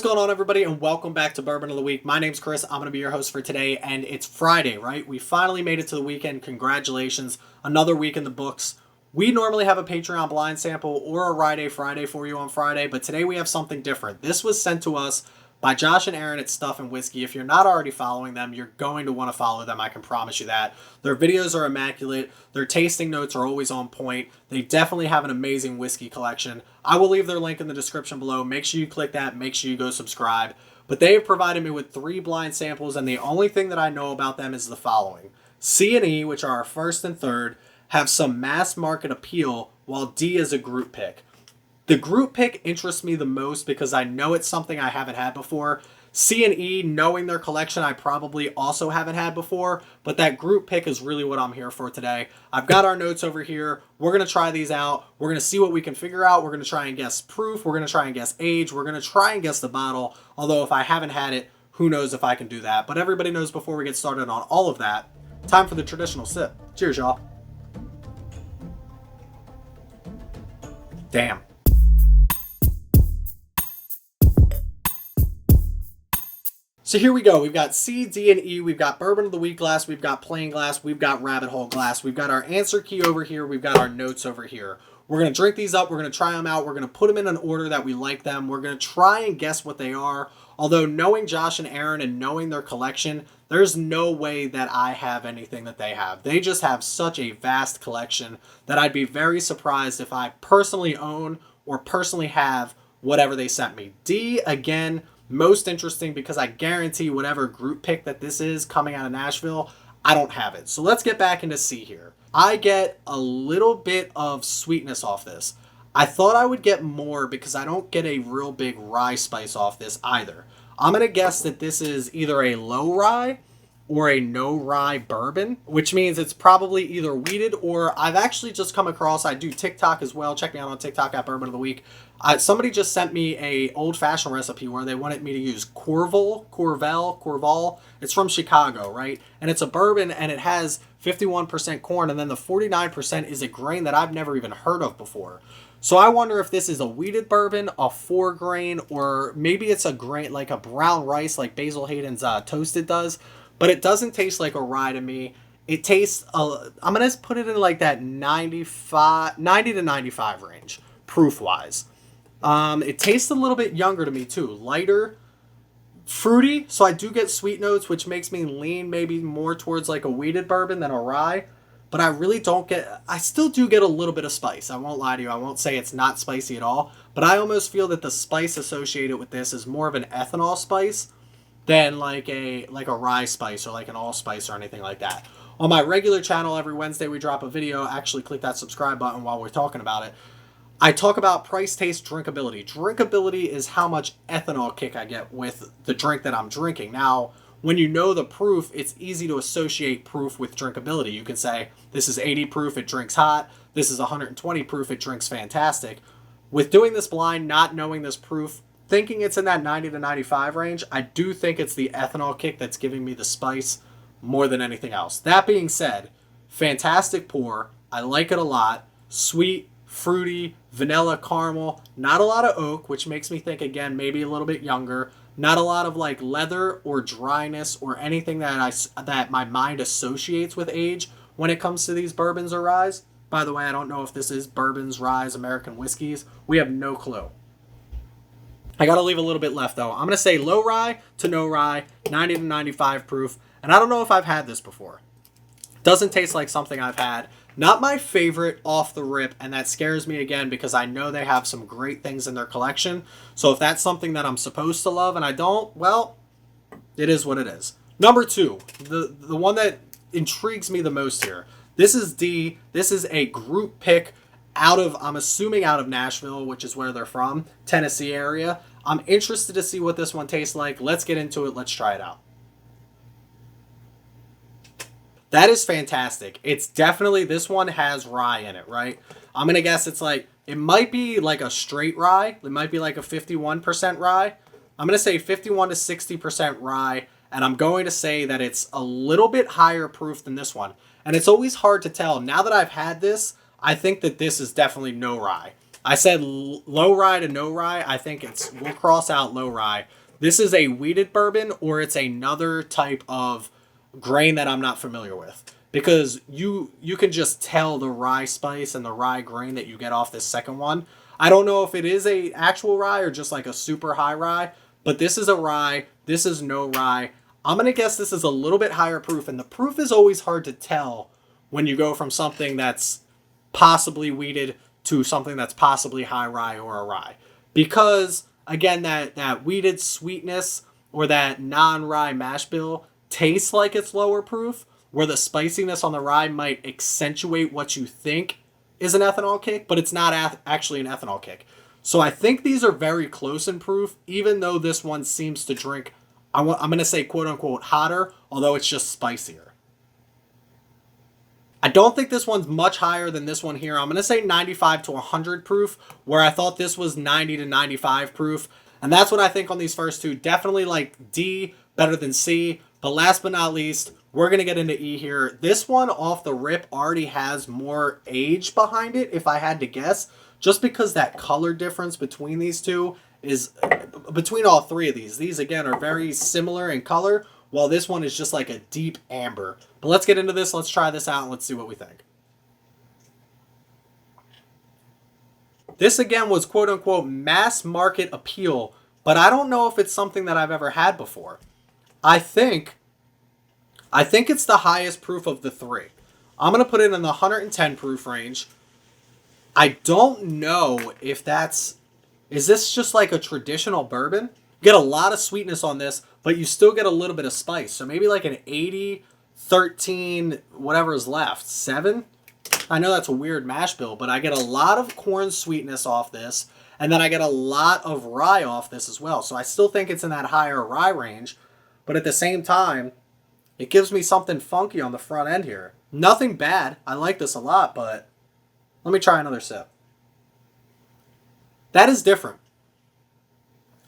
going on, everybody, and welcome back to Bourbon of the Week. My name's Chris. I'm going to be your host for today, and it's Friday, right? We finally made it to the weekend. Congratulations. Another week in the books. We normally have a Patreon blind sample or a Rye Day Friday for you on Friday, but today we have something different. This was sent to us by Josh and Aaron at Stuff and Whiskey. If you're not already following them, you're going to want to follow them. I can promise you that. Their videos are immaculate. Their tasting notes are always on point. They definitely have an amazing whiskey collection. I will leave their link in the description below. Make sure you click that. Make sure you go subscribe. But they have provided me with 3 blind samples, and the only thing that I know about them is the following. C and E, which are our first and third, have some mass market appeal, while D is a group pick. The group pick interests me the most because I know it's something I haven't had before. C and E, knowing their collection, I probably also haven't had before, but that group pick is really what I'm here for today. I've got our notes over here. We're going to try these out. We're going to see what we can figure out. We're going to try and guess proof. We're going to try and guess age. We're going to try and guess the bottle, although if I haven't had it, who knows if I can do that. But everybody knows before we get started on all of that, time for the traditional sip. Cheers, y'all. Damn. So here we go. We've got C, D, and E. We've got Bourbon of the Week glass. We've got plain glass. We've got rabbit hole glass. We've got our answer key over here. We've got our notes over here. We're going to drink these up. We're going to try them out. We're going to put them in an order that we like them. We're going to try and guess what they are. Although knowing Josh and Aaron and knowing their collection, there's no way that I have anything that they have. They just have such a vast collection that I'd be very surprised if I personally own or personally have whatever they sent me. D, again, most interesting because I guarantee whatever group pick that this is coming out of Nashville, I don't have it. So let's get back into C here. I get a little bit of sweetness off this. I thought I would get more because I don't get a real big rye spice off this either. I'm going to guess that this is either a low rye or a no rye bourbon, which means it's probably either wheated or I've actually just come across, I do TikTok as well. Check me out on TikTok at Bourbon of the Week. Somebody just sent me a old fashioned recipe where they wanted me to use Corval. It's from Chicago, right? And it's a bourbon and it has 51% corn, and then the 49% is a grain that I've never even heard of before. So I wonder if this is a wheated bourbon, a 4-grain, or maybe it's a grain like a brown rice like Basil Hayden's Toasted does. But it doesn't taste like a rye to me. It tastes, I'm going to put it in like that 90 to 95 range, proof-wise. It tastes a little bit younger to me, too. Lighter, fruity, so I do get sweet notes, which makes me lean maybe more towards like a wheated bourbon than a rye. But I really don't get, I still do get a little bit of spice. I won't lie to you. I won't say it's not spicy at all. But I almost feel that the spice associated with this is more of an ethanol spice than like a rye spice or like an allspice or anything like that. On my regular channel, every Wednesday we drop a video. Actually, click that subscribe button while we're talking about it. I talk about price, taste, drinkability. Drinkability is how much ethanol kick I get with the drink that I'm drinking. Now, when you know the proof, it's easy to associate proof with drinkability. You can say, this is 80 proof, it drinks hot. This is 120 proof, it drinks fantastic. With doing this blind, not knowing this proof, thinking it's in that 90 to 95 range, I do think it's the ethanol kick that's giving me the spice more than anything else. That being said, fantastic pour. I like it a lot. Sweet, fruity, vanilla, caramel. Not a lot of oak, which makes me think, again, maybe a little bit younger. Not a lot of like leather or dryness or anything that my mind associates with age when it comes to these bourbons or ryes. By the way, I don't know if this is bourbons, ryes, American whiskeys. We have no clue. I got to leave a little bit left, though. I'm going to say low rye to no rye, 90 to 95 proof. And I don't know if I've had this before. Doesn't taste like something I've had. Not my favorite off the rip, and that scares me again because I know they have some great things in their collection. So if that's something that I'm supposed to love and I don't, well, it is what it is. Number 2, the one that intrigues me the most here. This is D. This is a group pick I'm assuming out of Nashville, which is where they're from, Tennessee area. I'm interested to see what this one tastes like. Let's get into it. Let's try it out. That is fantastic. It's definitely, this one has rye in it, right? I'm going to guess it's like, it might be like a straight rye. It might be like a 51% rye. I'm going to say 51 to 60% rye. And I'm going to say that it's a little bit higher proof than this one. And it's always hard to tell. Now that I've had this, I think that this is definitely no rye. I said low rye to no rye. I think we'll cross out low rye. This is a wheated bourbon, or it's another type of grain that I'm not familiar with. Because you can just tell the rye spice and the rye grain that you get off this second one. I don't know if it is a actual rye or just like a super high rye, but this is a rye. This is no rye. I'm going to guess this is a little bit higher proof, and the proof is always hard to tell when you go from something that's possibly wheated to something that's possibly high rye or a rye. Because, again, that wheated sweetness or that non-rye mash bill tastes like it's lower proof, where the spiciness on the rye might accentuate what you think is an ethanol kick, but it's not actually an ethanol kick. So I think these are very close in proof, even though this one seems to drink, I'm going to say quote-unquote hotter, although it's just spicier. I don't think this one's much higher than this one here. I'm going to say 95 to 100 proof, where I thought this was 90 to 95 proof. And that's what I think on these first two. Definitely like D better than C. But last but not least, we're going to get into E here. This one off the rip already has more age behind it, if I had to guess. Just because that color difference between these two is, between all three of these. These, again, are very similar in color, while this one is just like a deep amber. But let's get into this. Let's try this out and let's see what we think. This, again, was quote-unquote mass market appeal, but I don't know if it's something that I've ever had before. I think it's the highest proof of the three. I'm going to put it in the 110 proof range. I don't know if is this just like a traditional bourbon? You get a lot of sweetness on this, but you still get a little bit of spice. So maybe like an 80, 13, whatever is left. 7? I know that's a weird mash bill, but I get a lot of corn sweetness off this, and then I get a lot of rye off this as well. So I still think it's in that higher rye range, but at the same time, it gives me something funky on the front end here. Nothing bad. I like this a lot, but let me try another sip. That is different.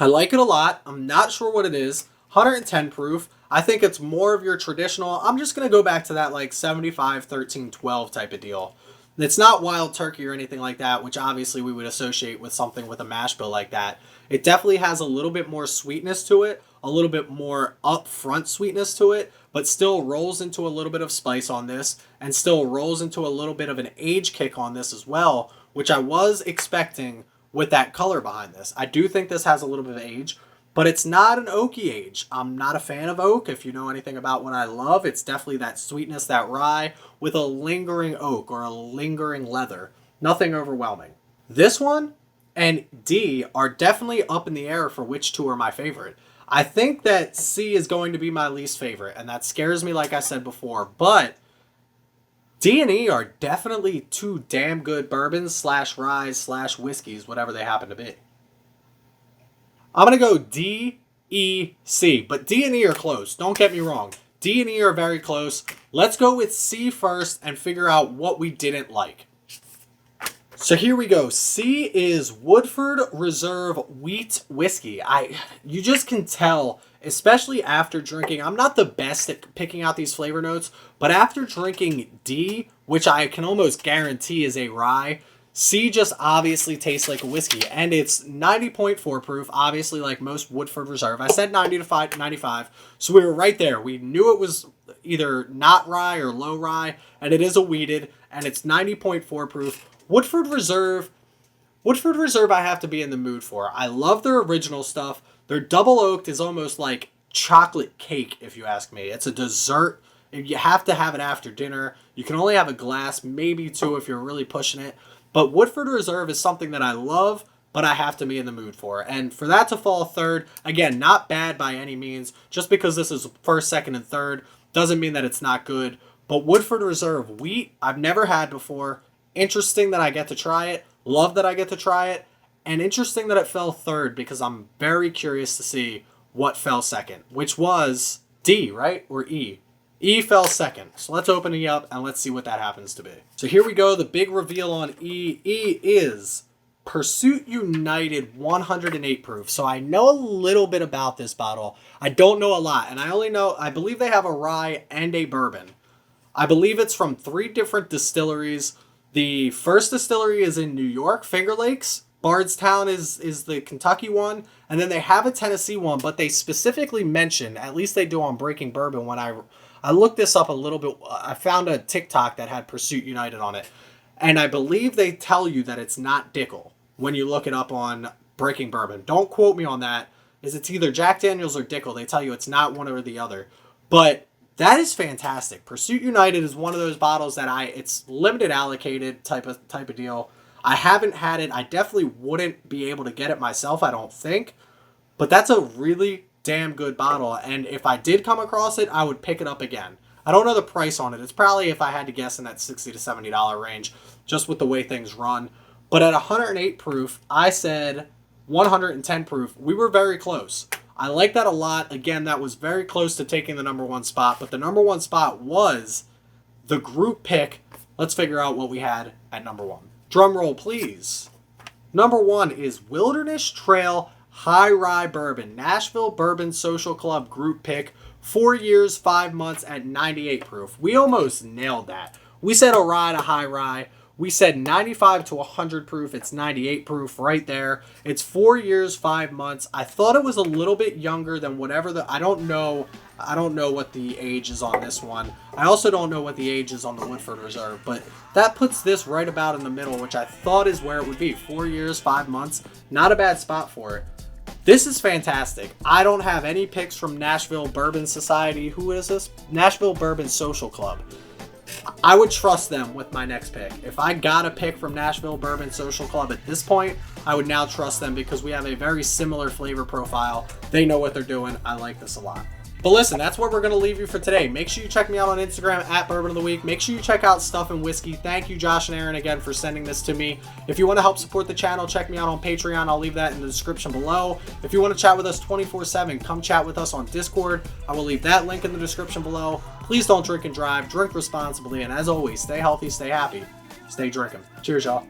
I like it a lot. I'm not sure what it is. 110 proof. I think it's more of your traditional. I'm just going to go back to that like 75, 13, 12 type of deal. It's not wild turkey or anything like that, which obviously we would associate with something with a mash bill like that. It definitely has a little bit more sweetness to it, a little bit more upfront sweetness to it, but still rolls into a little bit of spice on this, and still rolls into a little bit of an age kick on this as well, which I was expecting with that color behind this. I do think this has a little bit of age, but it's not an oaky age. I'm not a fan of oak. If you know anything about what I love, it's definitely that sweetness, that rye, with a lingering oak or a lingering leather. Nothing overwhelming. This one and D are definitely up in the air for which two are my favorite. I think that C is going to be my least favorite, and that scares me like I said before, but D and E are definitely two damn good bourbons / ryes / whiskeys, whatever they happen to be. I'm going to go D, E, C, but D and E are close. Don't get me wrong. D and E are very close. Let's go with C first and figure out what we didn't like. So here we go. C is Woodford Reserve Wheat Whiskey. You just can tell, especially after drinking. I'm not the best at picking out these flavor notes, but after drinking D, which I can almost guarantee is a rye, C just obviously tastes like a whiskey, and it's 90.4 proof, obviously like most Woodford Reserve. I said 90 to 95, so we were right there. We knew it was either not rye or low rye, and it is a wheated, and it's 90.4 proof. Woodford Reserve I have to be in the mood for. I love their original stuff. Their double oaked is almost like chocolate cake, if you ask me. It's a dessert. You have to have it after dinner. You can only have a glass, maybe two if you're really pushing it. But Woodford Reserve is something that I love, but I have to be in the mood for. And for that to fall third, again, not bad by any means. Just because this is first, second, and third doesn't mean that it's not good. But Woodford Reserve wheat, I've never had before. Interesting that I get to try it. Love that I get to try it. And interesting that it fell third, because I'm very curious to see what fell second. Which was D, right? Or E? E fell second. So let's open E up and let's see what that happens to be. So here we go. The big reveal on E. E is Pursuit United 108 proof. So I know a little bit about this bottle. I don't know a lot. And I believe they have a rye and a bourbon. I believe it's from 3 different distilleries. The first distillery is in New York, Finger Lakes. Bardstown is the Kentucky one. And then they have a Tennessee one, but they specifically mention, at least they do on Breaking Bourbon, when I looked this up a little bit, I found a TikTok that had Pursuit United on it. And I believe they tell you that it's not Dickel when you look it up on Breaking Bourbon. Don't quote me on that. It's either Jack Daniels or Dickel. They tell you it's not one or the other. But that is fantastic. Pursuit United is one of those bottles that it's limited allocated type of deal. I haven't had it. I definitely wouldn't be able to get it myself, I don't think. But that's a really damn good bottle. And if I did come across it, I would pick it up again. I don't know the price on it. It's probably, if I had to guess, in that $60 to $70 range, just with the way things run. But at 108 proof, I said 110 proof. We were very close. I like that a lot. Again, that was very close to taking the number one spot. But the number one spot was the group pick. Let's figure out what we had at number one. Drum roll, please. Number one is Wilderness Trail High Rye Bourbon. Nashville Bourbon Social Club group pick. 4 years, 5 months at 98 proof. We almost nailed that. We said a rye to high rye. We said 95 to 100 proof. It's 98 proof right there. It's 4 years, 5 months. I thought it was a little bit younger than whatever I don't know what the age is on this one. I also don't know what the age is on the Woodford Reserve, but that puts this right about in the middle, which I thought is where it would be. 4 years, 5 months. Not a bad spot for it. This is fantastic. I don't have any picks from Nashville Bourbon Society. Who is this? Nashville Bourbon Social Club. I would trust them with my next pick. If I got a pick from Nashville Bourbon Social Club at this point, I would now trust them because we have a very similar flavor profile. They know what they're doing. I like this a lot. But listen, that's where we're going to leave you for today. Make sure you check me out on Instagram at Bourbon of the Week. Make sure you check out Stuff and Whiskey. Thank you, Josh and Aaron, again for sending this to me. If you want to help support the channel, check me out on Patreon. I'll leave that in the description below. If you want to chat with us 24/7, come chat with us on Discord. I will leave that link in the description below. Please don't drink and drive. Drink responsibly. And as always, stay healthy, stay happy, stay drinking. Cheers, y'all.